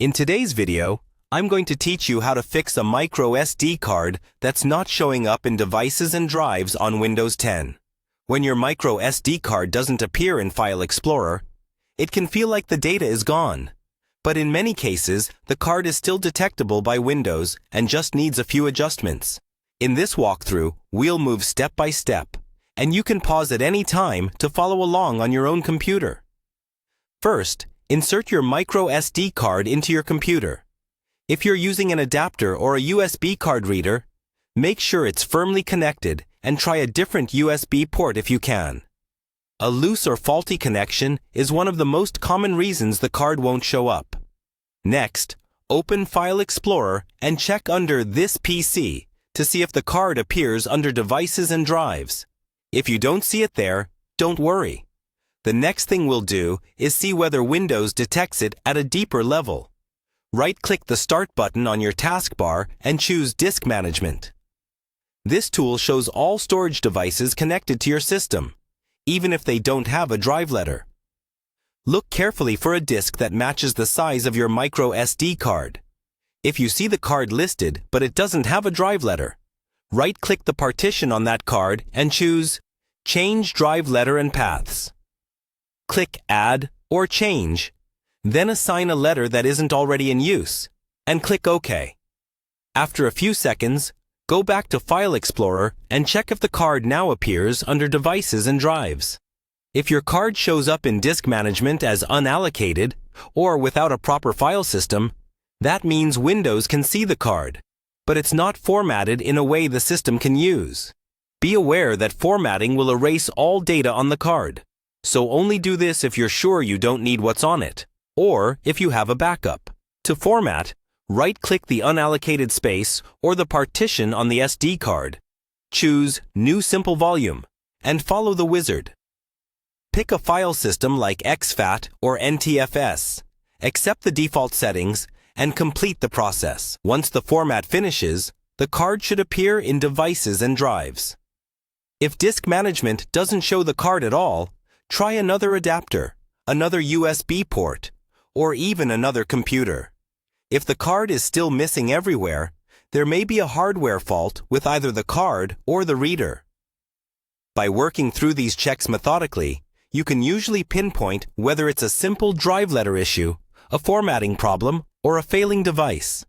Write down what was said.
In today's video, I'm going to teach you how to fix a micro SD card that's not showing up in devices and drives on Windows 10. When your micro SD card doesn't appear in File Explorer, it can feel like the data is gone. But in many cases, the card is still detectable by Windows and just needs a few adjustments. In this walkthrough, we'll move step by step, and you can pause at any time to follow along on your own computer. First, insert your micro SD card into your computer. If you're using an adapter or a USB card reader, make sure it's firmly connected and try a different USB port if you can. A loose or faulty connection is one of the most common reasons the card won't show up. Next, open File Explorer and check under This PC to see if the card appears under Devices and Drives. If you don't see it there, don't worry. The next thing we'll do is see whether Windows detects it at a deeper level. Right-click the Start button on your taskbar and choose Disk Management. This tool shows all storage devices connected to your system, even if they don't have a drive letter. Look carefully for a disk that matches the size of your micro SD card. If you see the card listed but it doesn't have a drive letter, right-click the partition on that card and choose Change Drive Letter and Paths. Click Add or Change, then assign a letter that isn't already in use, and click OK. After a few seconds, go back to File Explorer and check if the card now appears under Devices and Drives. If your card shows up in Disk Management as unallocated or without a proper file system, that means Windows can see the card, but it's not formatted in a way the system can use. Be aware that formatting will erase all data on the card, so only do this if you're sure you don't need what's on it, or if you have a backup. To format, right-click the unallocated space or the partition on the SD card. Choose New Simple Volume and follow the wizard. Pick a file system like exFAT or NTFS. Accept the default settings and complete the process. Once the format finishes, the card should appear in Devices and Drives. If Disk Management doesn't show the card at all, try another adapter, another USB port, or even another computer. If the card is still missing everywhere, there may be a hardware fault with either the card or the reader. By working through these checks methodically, you can usually pinpoint whether it's a simple drive letter issue, a formatting problem, or a failing device.